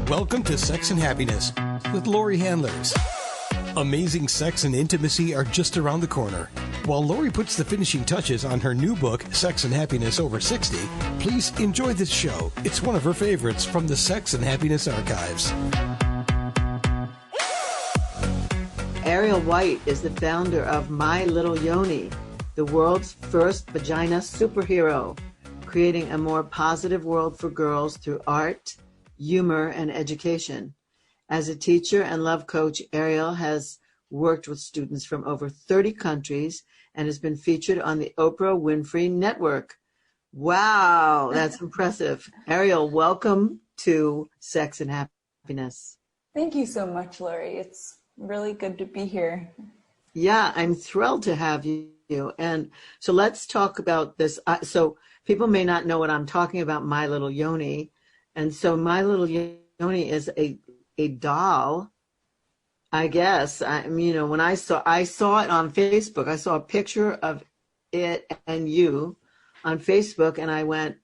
Welcome to Sex and Happiness with Laurie Handlers. Amazing sex and intimacy are just around the corner. While Laurie puts the finishing touches on her new book, Sex and Happiness Over 60, please enjoy this show. It's one of her favorites from the Sex and Happiness archives. Ariel White is the founder of My Little Yoni, the world's first vagina superhero, creating a more positive world for girls through art, humor, and education. As a teacher and love coach, Ariel has worked with students from over 30 countries and has been featured on the Oprah Winfrey Network. Wow, that's impressive. Ariel, welcome to Sex and Happiness. Thank you so much, Laurie. It's really good to be here. Yeah, I'm thrilled to have you. And so let's talk about this. So people may not know what I'm talking about, My Little Yoni. And so My Little Yoni is a doll, I guess. When I saw it on Facebook. I saw a picture of it and you on Facebook, and I went,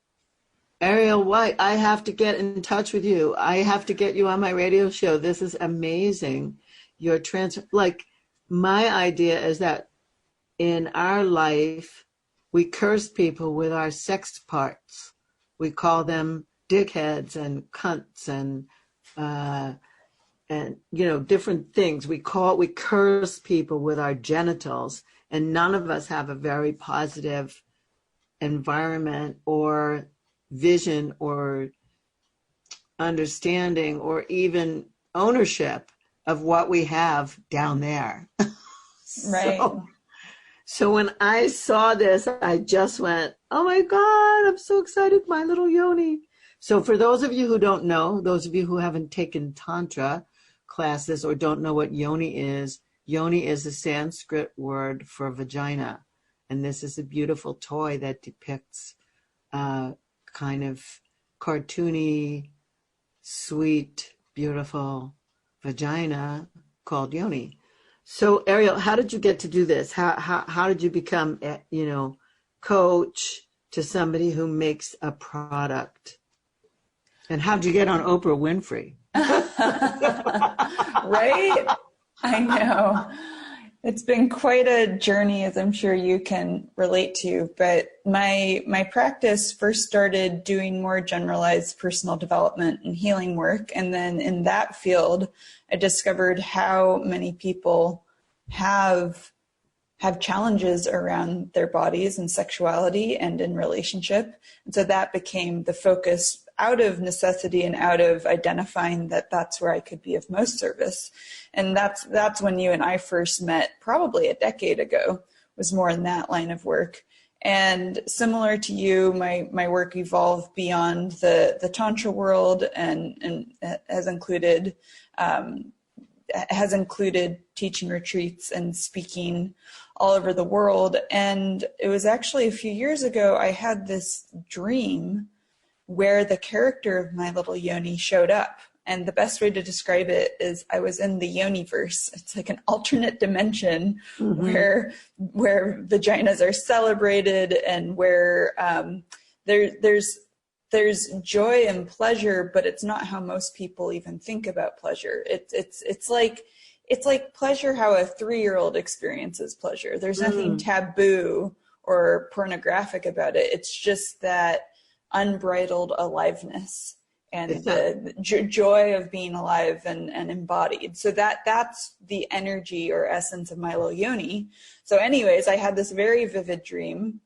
Ariel White, I have to get in touch with you. I have to get you on my radio show. This is amazing. My idea is that in our life, we curse people with our sex parts. We call them dickheads and cunts and different things. We curse people with our genitals, and none of us have a very positive environment or vision or understanding or even ownership of what we have down there. Right. So when I saw this, I just went, oh my God, I'm so excited, My Little Yoni. So for those of you who don't know, those of you who haven't taken Tantra classes or don't know what yoni is a Sanskrit word for vagina. And this is a beautiful toy that depicts kind of cartoony, sweet, beautiful vagina called yoni. So Ariel, how did you get to do this? How did you become, coach to somebody who makes a product? And how did you get on Oprah Winfrey? Right? I know. It's been quite a journey, as I'm sure you can relate to. But my practice first started doing more generalized personal development and healing work. And then in that field, I discovered how many people have challenges around their bodies and sexuality and in relationship. And so that became the focus out of necessity and out of identifying that that's where I could be of most service. And that's when you and I first met, probably a decade ago, was more in that line of work. And similar to you, my work evolved beyond the Tantra world and has included teaching retreats and speaking all over the world. And it was actually a few years ago, I had this dream where the character of My Little Yoni showed up. And the best way to describe it is I was in the Yoniverse. It's like an alternate dimension where vaginas are celebrated and where there's joy and pleasure, but it's not how most people even think about pleasure. It's like pleasure how a 3-year-old experiences pleasure. There's nothing taboo or pornographic about it. It's just that unbridled aliveness and the joy of being alive and embodied. So that's the energy or essence of My Little Yoni. So anyways, I had this very vivid dream.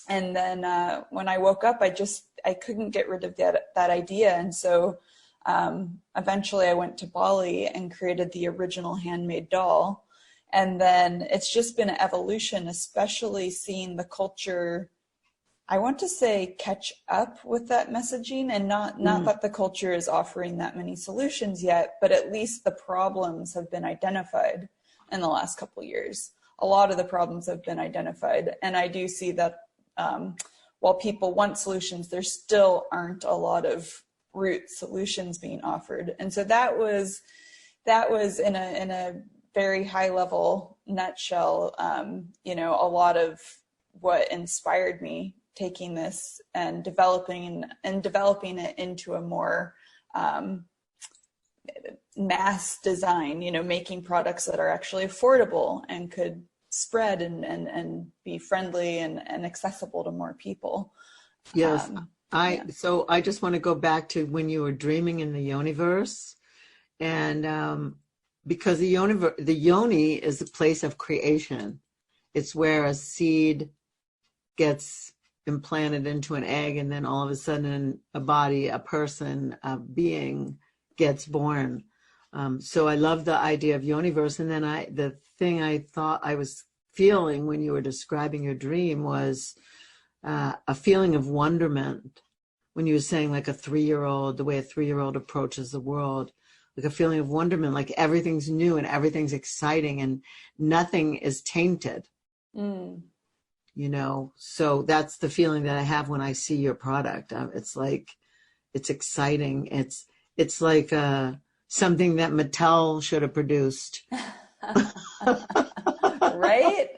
And then when I woke up, I couldn't get rid of that idea. And so eventually I went to Bali and created the original handmade doll. And then it's just been an evolution, especially seeing the culture, I want to say, catch up with that messaging, and not that the culture is offering that many solutions yet, but at least the problems have been identified in the last couple of years. A lot of the problems have been identified. And I do see that while people want solutions, there still aren't a lot of root solutions being offered. And so that was in a very high level nutshell, a lot of what inspired me taking this and developing it into a more mass design, you know, making products that are actually affordable and could spread and be friendly and accessible to more people. Yes. Yeah. So I just want to go back to when you were dreaming in the Yoniverse, and because the Yoni is a place of creation. It's where a seed gets implanted into an egg, and then all of a sudden a body, a person, a being gets born. So I love the idea of Yoniverse. And then the thing I thought I was feeling when you were describing your dream was a feeling of wonderment. When you were saying like a 3-year-old, the way a 3-year-old approaches the world, like a feeling of wonderment, like everything's new and everything's exciting and nothing is tainted. You know, so that's the feeling that I have when I see your product. It's like, it's exciting. It's like something that Mattel should have produced. Right?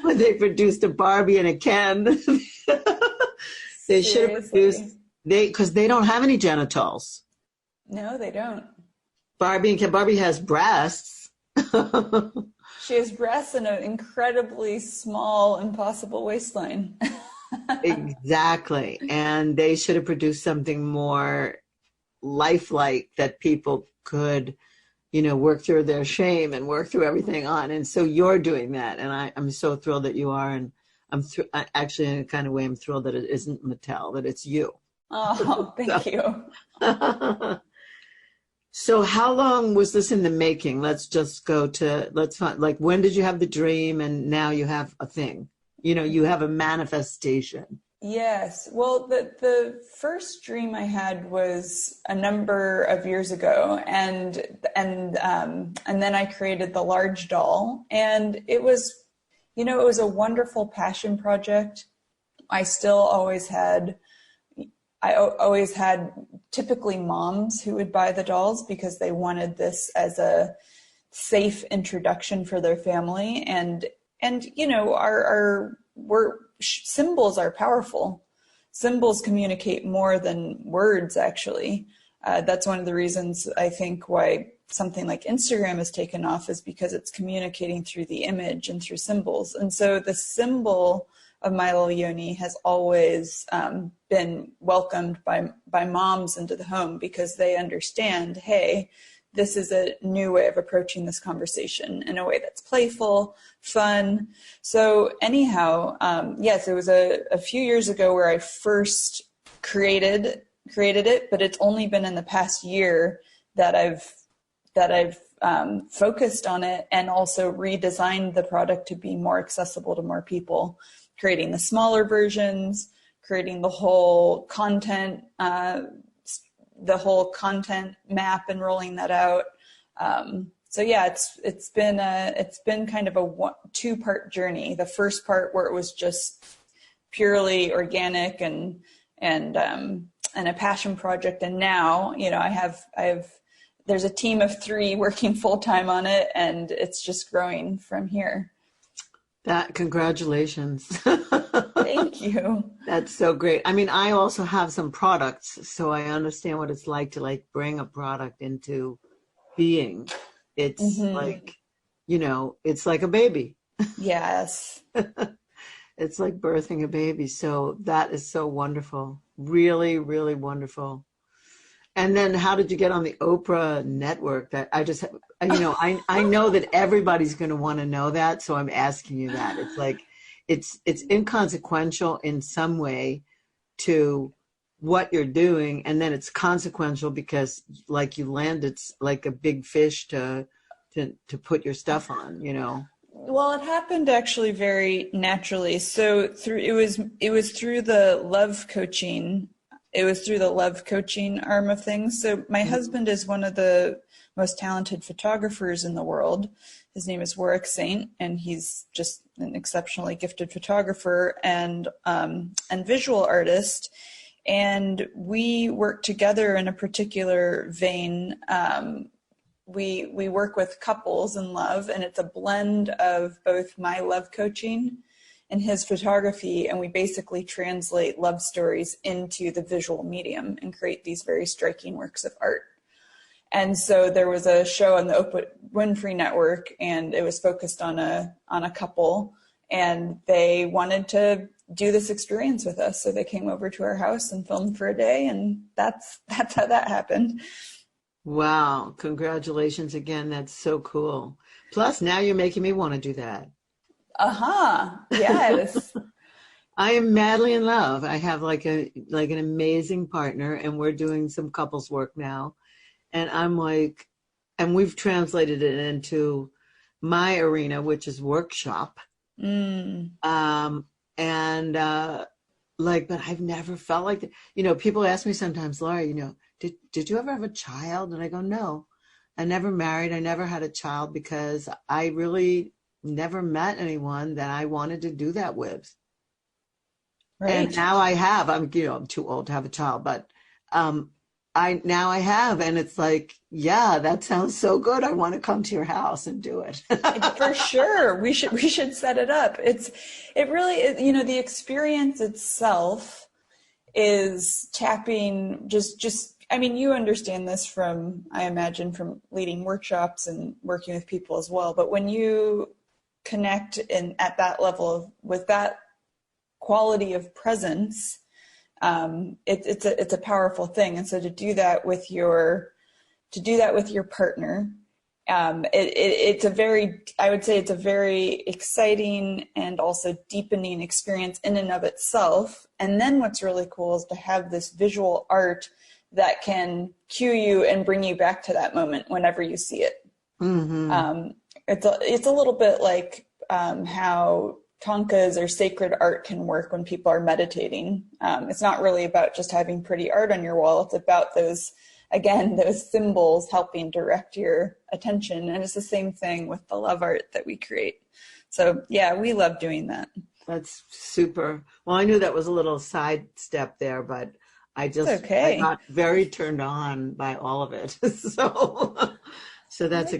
When they produced a Barbie and a Ken, they should have produced, because they don't have any genitals. No, they don't. Barbie and Ken, Barbie has breasts. She has breasts and an incredibly small, impossible waistline. Exactly. And they should have produced something more lifelike that people could, you know, work through their shame and work through everything on. And so you're doing that. And I'm so thrilled that you are. And actually, in a kind of way, I'm thrilled that it isn't Mattel, that it's you. Oh, thank you. So how long was this in the making? Let's find, like, when did you have the dream and now you have a thing? You know, you have a manifestation. Yes. Well, the first dream I had was a number of years ago, and then I created the large doll, and it was, you know, it was a wonderful passion project. I always had typically moms who would buy the dolls because they wanted this as a safe introduction for their family. And you know, symbols are powerful. Symbols communicate more than words, actually. That's one of the reasons I think why something like Instagram has taken off, is because it's communicating through the image and through symbols. And so the symbol of my little Yoni has always been welcomed by moms into the home, because they understand, hey, this is a new way of approaching this conversation in a way that's playful, fun. So anyhow, yes, it was a few years ago where I first created it, but it's only been in the past year that I've focused on it and also redesigned the product to be more accessible to more people, creating the smaller versions, creating the whole content map and rolling that out. So yeah, it's been kind of a 2-part journey. The first part where it was just purely organic and a passion project, and now, you know, I have there's a team of 3 working full time on it, and it's just growing from here. Congratulations. Thank you. That's so great. I mean, I also have some products, so I understand what it's like to like bring a product into being. It's like, you know, it's like a baby. Yes. It's like birthing a baby. So that is so wonderful. Really, really wonderful. And then how did you get on the Oprah network? That I just, you know, I know that everybody's going to want to know that. So I'm asking you that. It's like, it's inconsequential in some way to what you're doing. And then it's consequential because like you landed like a big fish to put your stuff on, you know? Well, it happened actually very naturally. So it was through the love coaching. It was through the love coaching arm of things. So my husband is one of the most talented photographers in the world. His name is Warwick Saint, and he's just an exceptionally gifted photographer and visual artist. And we work together in a particular vein. We work with couples in love, and it's a blend of both my love coaching in his photography, and we basically translate love stories into the visual medium and create these very striking works of art. And so there was a show on the Oprah Winfrey Network, and it was focused on a couple, and they wanted to do this experience with us. So they came over to our house and filmed for a day, and that's how that happened. Wow. Congratulations again. That's so cool. Plus, now you're making me want to do that. Yes. I am madly in love. I have like an amazing partner, and we're doing some couples work now. And I'm like, and we've translated it into my arena, which is workshop. But I've never felt like that. You know, people ask me sometimes, Laurie, you know, did you ever have a child? And I go, no, I never married. I never had a child because I really never met anyone that I wanted to do that with. Right. And now I have. I'm too old to have a child, but now I have, and it's like, yeah, that sounds so good. I want to come to your house and do it. For sure. We should set it up. It really is, you know, the experience itself is tapping I mean, you understand this from, I imagine, from leading workshops and working with people as well. But when you connect at that level with that quality of presence, it's a powerful thing. And so to do that with your partner, I would say it's a very exciting and also deepening experience in and of itself. And then what's really cool is to have this visual art that can cue you and bring you back to that moment whenever you see it. Mm-hmm. It's a little bit like how thangkas or sacred art can work when people are meditating. It's not really about just having pretty art on your wall. It's about those symbols helping direct your attention. And it's the same thing with the love art that we create. So yeah, we love doing that. That's super. Well, I knew that was a little sidestep there, but I got very turned on by all of it. So that's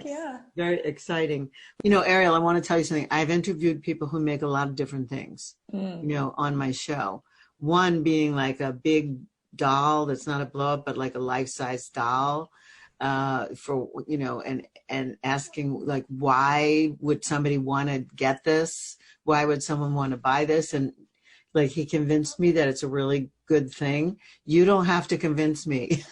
very exciting. You know, Ariel, I want to tell you something. I've interviewed people who make a lot of different things, you know, on my show. One being like a big doll that's not a blow up, but like a life-size doll, for, you know, and asking like, why would somebody want to get this? Why would someone want to buy this? And like, he convinced me that it's a really good thing. You don't have to convince me.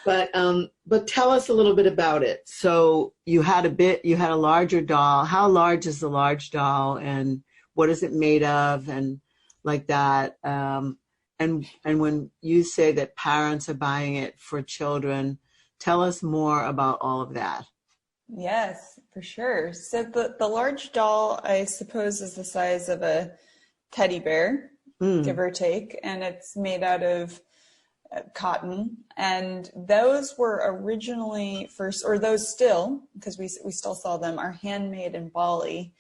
But tell us a little bit about it. So you had a larger doll. How large is the large doll, and what is it made of, and like that? And when you say that parents are buying it for children, tell us more about all of that. Yes, for sure. So the large doll, I suppose, is the size of a teddy bear, give or take, and it's made out of cotton. And those were originally those still, because we still sell them, are handmade in Bali.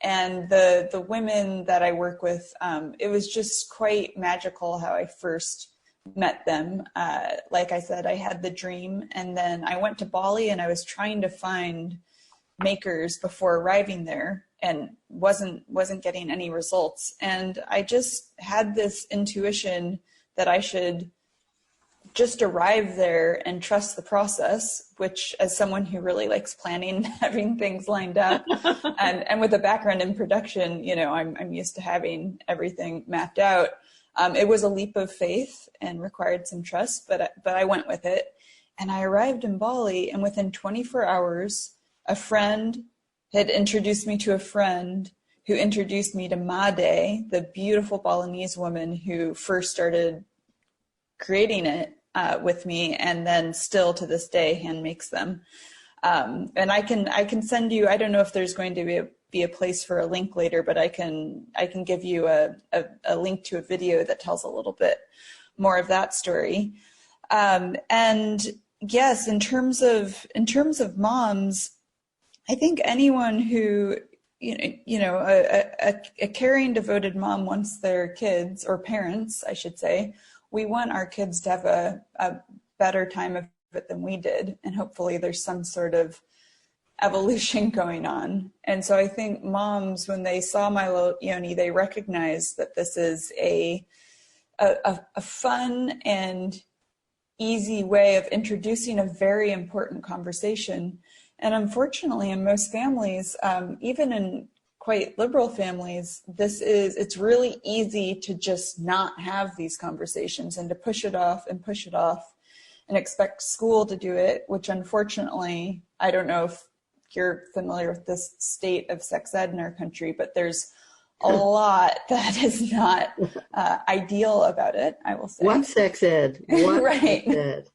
And the women that I work with, it was just quite magical how I first met them. Like I said, I had the dream, and then I went to Bali and I was trying to find makers before arriving there and wasn't getting any results. And I just had this intuition that I should just arrive there and trust the process, which, as someone who really likes planning, having things lined up, and with a background in production, you know, I'm used to having everything mapped out. It was a leap of faith and required some trust, but I went with it. And I arrived in Bali, and within 24 hours, a friend had introduced me to a friend who introduced me to Made, the beautiful Balinese woman who first started creating it with me, and then still to this day hand makes them. And I can send you, I don't know if there's going to be a place for a link later, but I can give you a link to a video that tells a little bit more of that story. And yes, in terms of moms, I think anyone who, a caring, devoted mom wants their kids, or parents, I should say, we want our kids to have a better time of it than we did. And hopefully there's some sort of evolution going on. And so I think moms, when they saw my little Yoni, they recognized that this is a fun and easy way of introducing a very important conversation. And unfortunately, in most families, even in quite liberal families, it's really easy to just not have these conversations and to push it off and expect school to do it, which unfortunately, I don't know if you're familiar with this state of sex ed in our country, but there's a lot that is not ideal about it, I will say. What sex ed? What right. Sex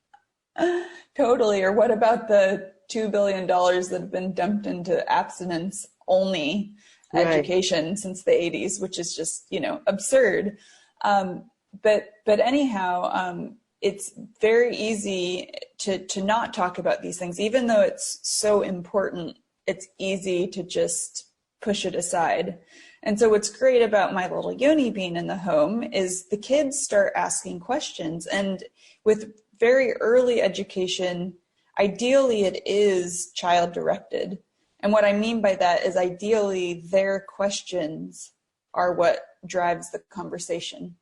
ed? Totally. Or what about the $2 billion that have been dumped into abstinence-only education since the 80s, which is just, absurd. But anyhow, it's very easy to not talk about these things. Even though it's so important, it's easy to just push it aside. And so what's great about My Little Yoni being in the home is the kids start asking questions. And with very early education, ideally it is child-directed. And what I mean by that is ideally their questions are what drives the conversation.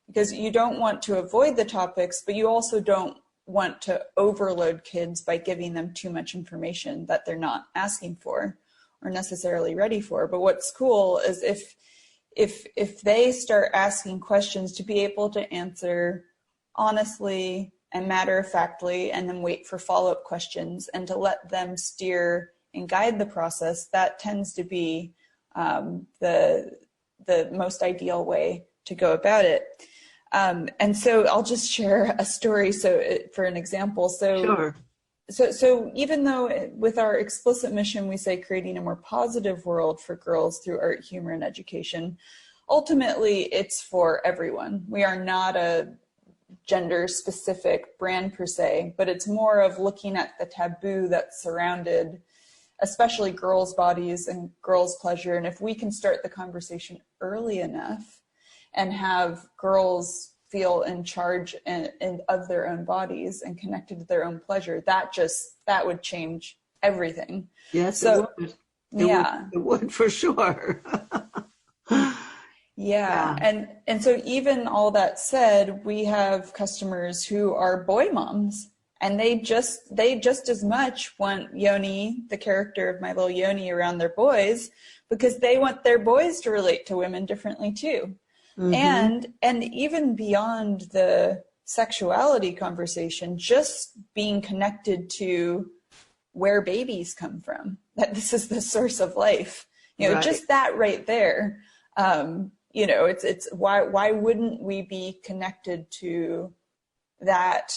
Because you don't want to avoid the topics, but you also don't want to overload kids by giving them too much information that they're not asking for or necessarily ready for. But what's cool is if they start asking questions, to be able to answer honestly and matter-of-factly, and then wait for follow-up questions, and to let them steer and guide the process, that tends to be the most ideal way to go about it. And so I'll just share a story for an example. Sure. So even though with our explicit mission, we say creating a more positive world for girls through art, humor, and education, ultimately it's for everyone. We are not a gender-specific brand per se, but it's more of looking at the taboo that surrounded especially girls' bodies and girls' pleasure. And if we can start the conversation early enough and have girls feel in charge of their own bodies and connected to their own pleasure, that would change everything. Yes, so, it would. It would for sure. Yeah. And so even all that said, we have customers who are boy moms, and they just as much want Yoni, the character of My Little Yoni, around their boys, because they want their boys to relate to women differently too. Mm-hmm. And even beyond the sexuality conversation, just being connected to where babies come from, that this is the source of life, right. Just that right there. It's why wouldn't we be connected to that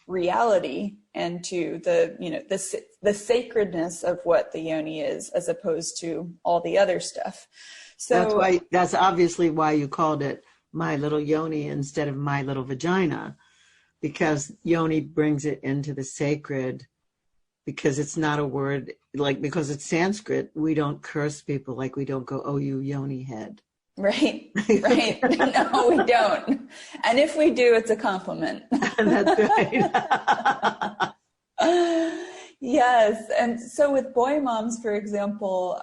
reality and to the sacredness of what the yoni is, as opposed to all the other stuff. So that's obviously why you called it My Little Yoni instead of My Little Vagina, because yoni brings it into the sacred, because it's not a word, because it's Sanskrit, we don't curse people, we don't go, oh, you yoni head. Right. No, we don't. And if we do, it's a compliment. That's right. Yes. And so with boy moms, for example,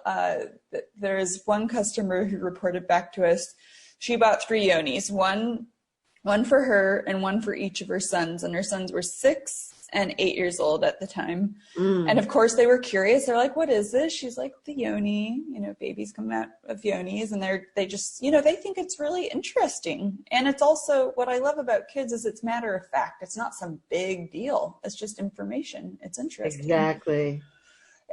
there's one customer who reported back to us, she bought 3 yonis, one for her and one for each of her sons. And her sons were 6 and 8 years old at the time. And of course they were curious. They're like, what is this? She's like, the yoni, babies come out of yonis, and they just, they think it's really interesting. And it's also, what I love about kids is it's matter of fact. It's not some big deal. It's just information. It's interesting. Exactly.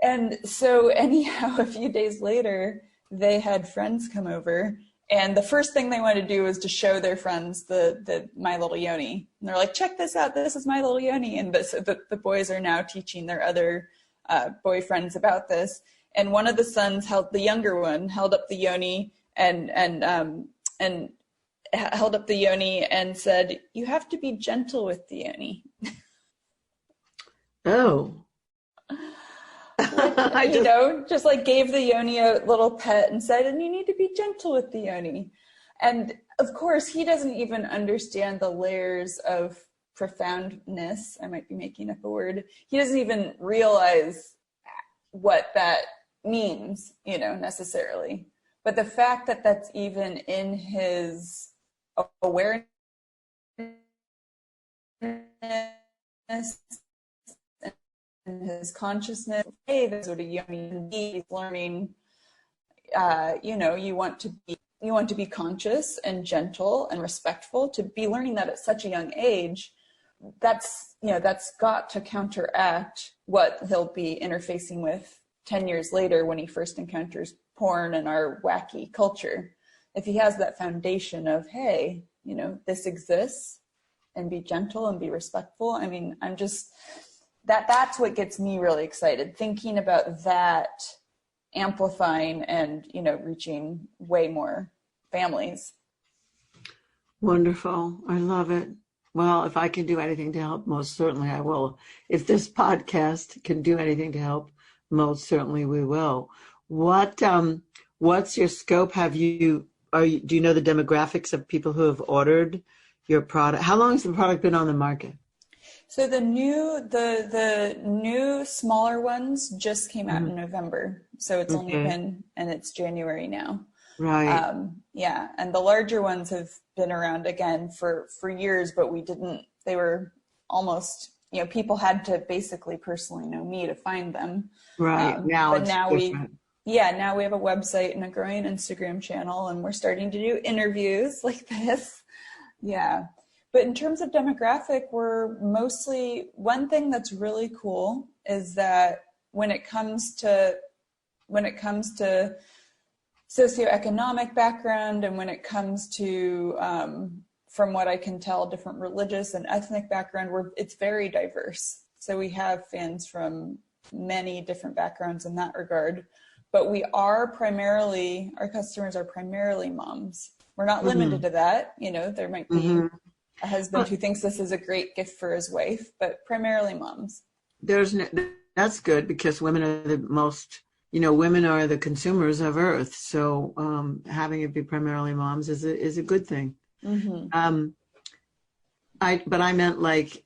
And so anyhow, a few days later, they had friends come over, and the first thing they wanted to do was to show their friends the My Little Yoni. And they're like, check this out. This is My Little Yoni. And the boys are now teaching their other boyfriends about this. And one of the sons the younger one held up the yoni and held up the yoni and said, you have to be gentle with the yoni. Oh. Just gave the yoni a little pet and said, and you need to be gentle with the yoni. And of course, he doesn't even understand the layers of profoundness. I might be making up a word. He doesn't even realize what that means, you know, necessarily. But the fact that that's even in his awareness and his consciousness, hey, this is what a young is learning. You know, you want to be conscious and gentle and respectful. To be learning that at such a young age, that's got to counteract what he'll be interfacing with 10 years later when he first encounters porn and our wacky culture. If he has that foundation of, hey, you know, this exists, and be gentle and be respectful. I mean, I'm just, that's what gets me really excited, thinking about that amplifying and, you know, reaching way more families. Wonderful. I love it. Well, if I can do anything to help, most certainly I will. If this podcast can do anything to help, most certainly we will. What's your scope? Do you know the demographics of people who have ordered your product? How long has the product been on the market? So the new smaller ones just came out in November. So it's only been, and it's January now. Right. Yeah. And the larger ones have been around again for years, but they were almost, you know, people had to basically personally know me to find them. Right. Now we have a website and a growing Instagram channel, and we're starting to do interviews like this. Yeah. But in terms of demographic, we're mostly, one thing that's really cool is that when it comes to socioeconomic background, and when it comes to, from what I can tell, different religious and ethnic background, it's very diverse. So we have fans from many different backgrounds in that regard. But our customers are primarily moms. We're not limited to that. You know, there might be a husband who thinks this is a great gift for his wife, but primarily moms. That's good, because women are the most, you know, women are the consumers of Earth. So having it be primarily moms is a good thing. Mm-hmm. But I meant like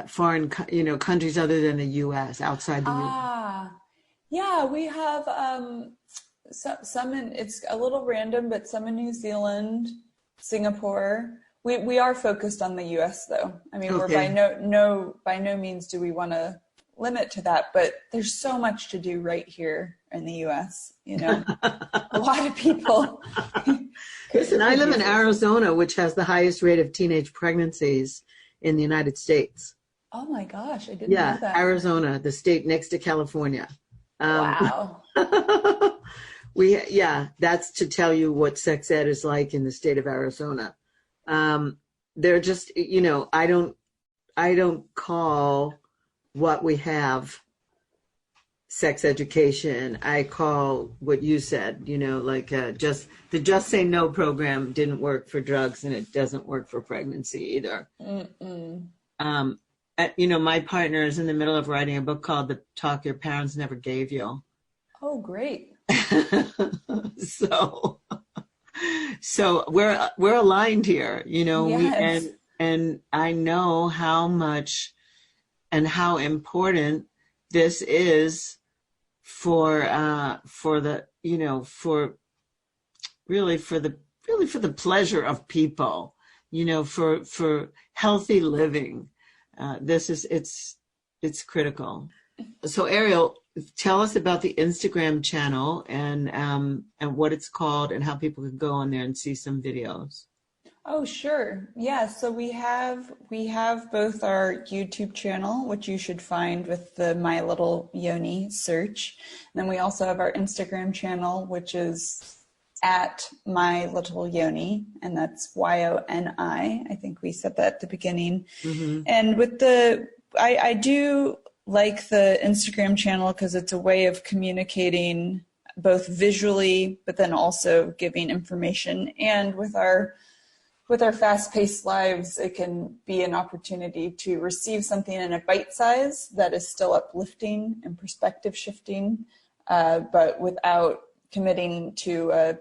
foreign, you know, countries other than the U.S., outside the U.S. Yeah, we have some in, it's a little random, but some in New Zealand, Singapore. We are focused on the U.S. though. I mean, we're by no means do we want to limit to that, but there's so much to do right here in the U.S. You know, a lot of people. Listen, I live in Arizona, which has the highest rate of teenage pregnancies in the United States. Oh my gosh, I didn't know that. Yeah, Arizona, the state next to California. Wow. That's to tell you what sex ed is like in the state of Arizona. They're just, you know, I don't call what we have sex education. I call what you said, you know, like the Just Say No program didn't work for drugs, and it doesn't work for pregnancy either. You know, my partner is in the middle of writing a book called The Talk Your Parents Never Gave You. Oh, great. So we're aligned here, you know. Yes. And I know how much and how important this is for the, you know, for the pleasure of people, you know, for healthy living. It's critical. So Ariel, tell us about the Instagram channel and what it's called and how people can go on there and see some videos. Oh, sure. Yeah. So we have both our YouTube channel, which you should find with the My Little Yoni search. And then we also have our Instagram channel, which is at My Little Yoni, and that's YONI. I think we said that at the beginning. Mm-hmm. And I do like the Instagram channel because it's a way of communicating both visually, but then also giving information. And with our fast-paced lives, it can be an opportunity to receive something in a bite size that is still uplifting and perspective shifting, but without committing to a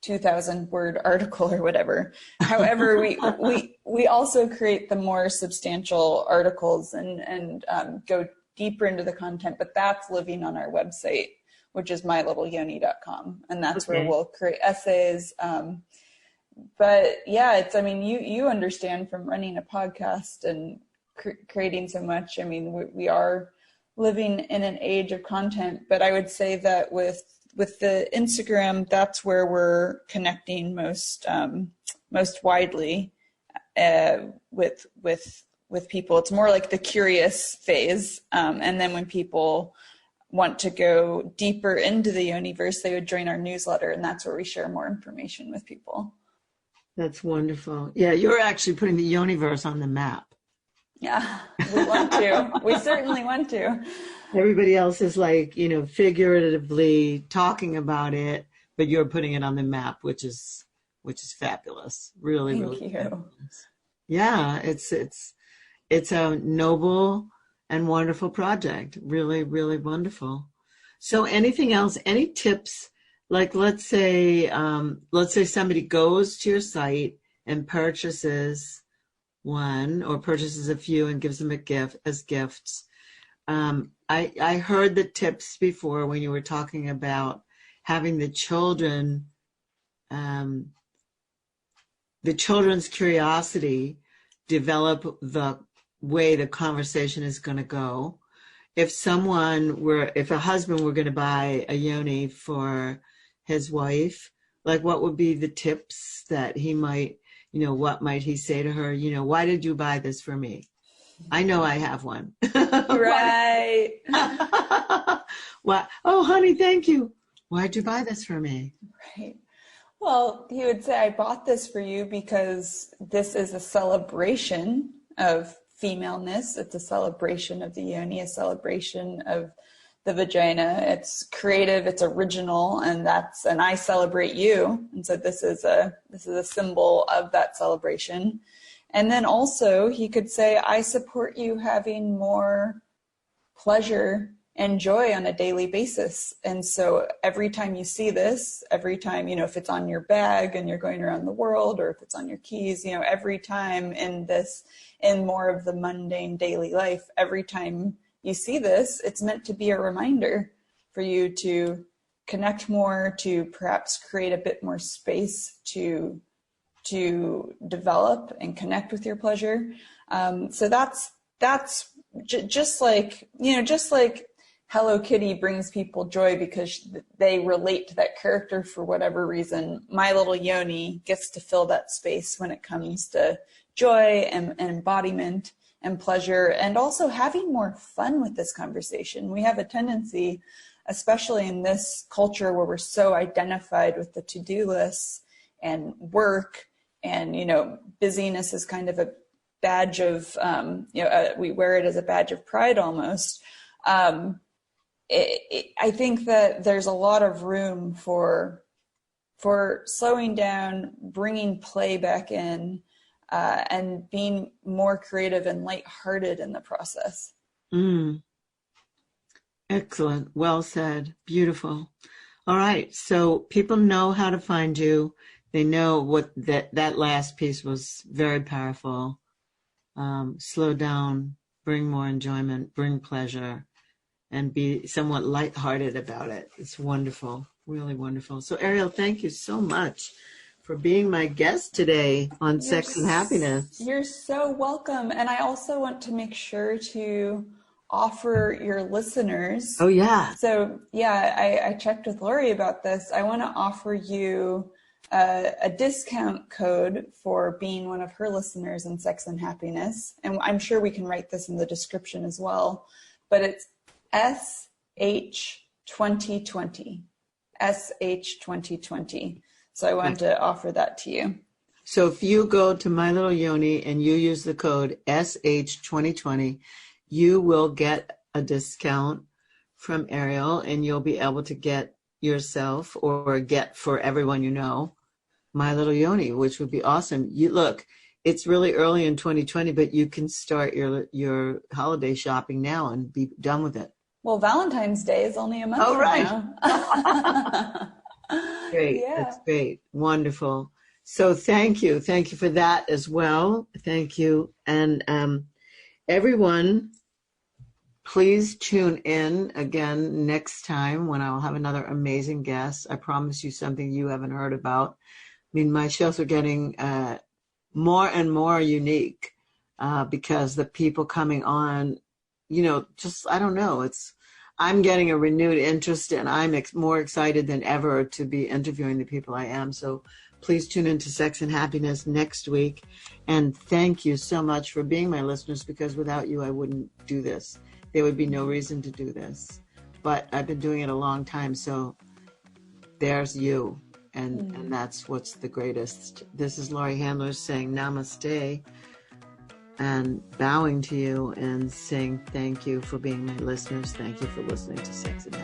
2,000 word article or whatever. However, we also create the more substantial articles and go deeper into the content, but that's living on our website, which is mylittleyoni.com. And that's where we'll create essays. But yeah, it's, I mean, you understand from running a podcast and creating so much. I mean, we are living in an age of content, but I would say that with the Instagram, that's where we're connecting most widely with people. It's more like the curious phase. And then when people want to go deeper into the Yoniverse, they would join our newsletter, and that's where we share more information with people. That's wonderful. Yeah, you're actually putting the Yoniverse on the map. Yeah, we want to. We certainly want to. Everybody else is like, figuratively talking about it, but you're putting it on the map, which is fabulous. Really, Thank really you. fabulous. Yeah, it's a noble and wonderful project. Really, really wonderful. So anything else, any tips? Like, let's say somebody goes to your site and purchases one or purchases a few and gives them a gift as gifts. I heard the tips before when you were talking about having the children's curiosity develop the way the conversation is going to go. If a husband were going to buy a yoni for his wife, like, what would be the tips that he might, what might he say to her? Why did you buy this for me? I know I have one. Right. What? Oh, honey, thank you. Why'd you buy this for me? Right. Well, he would say, I bought this for you because this is a celebration of femaleness. It's a celebration of the yoni, a celebration of the vagina. It's creative, it's original, and I celebrate you. And so this is a symbol of that celebration. And then also he could say, I support you having more pleasure and joy on a daily basis. And so every time you see this, every time, if it's on your bag and you're going around the world, or if it's on your keys, every time in more of the mundane daily life, every time you see this, it's meant to be a reminder for you to connect more, to perhaps create a bit more space to develop and connect with your pleasure. So that's just like Hello Kitty brings people joy because they relate to that character for whatever reason. My Little Yoni gets to fill that space when it comes to joy and embodiment and pleasure, and also having more fun with this conversation. We have a tendency, especially in this culture where we're so identified with the to-do lists and work, and busyness is kind of a badge of we wear it as a badge of pride almost. I think that there's a lot of room for slowing down, bringing play back in, and being more creative and lighthearted in the process. Excellent. Well said. Beautiful. All right. So people know how to find you. They know what that last piece was very powerful. Slow down, bring more enjoyment, bring pleasure, and be somewhat lighthearted about it. It's wonderful. Really wonderful. So Ariel, thank you so much for being my guest today on Sex and Happiness. You're so welcome. And I also want to make sure to offer your listeners. Oh, yeah. So, yeah, I checked with Laurie about this. I want to offer you a discount code for being one of her listeners in Sex and Happiness. And I'm sure we can write this in the description as well. But it's SH2020. SH2020. So I wanted to offer that to you. So if you go to My Little Yoni and you use the code SH2020, you will get a discount from Ariel, and you'll be able to get yourself, or get for everyone you know, My Little Yoni, which would be awesome. Look, it's really early in 2020, but you can start your holiday shopping now and be done with it. Well, Valentine's Day is only a month from now. Great. Yeah. That's great. Wonderful. So thank you. Thank you for that as well. Thank you. And everyone, Please tune in again next time when I'll have another amazing guest. I promise you something you haven't heard about. I mean, my shows are getting more and more unique because the people coming on, just, I don't know, I'm getting a renewed interest, and I'm more excited than ever to be interviewing the people I am. So please tune into Sex and Happiness next week. And thank you so much for being my listeners, because without you, I wouldn't do this. There would be no reason to do this. But I've been doing it a long time, so there's you. And that's what's the greatest. This is Laurie Handler saying namaste and bowing to you and saying thank you for being my listeners. Thank you for listening to Sex and Happiness.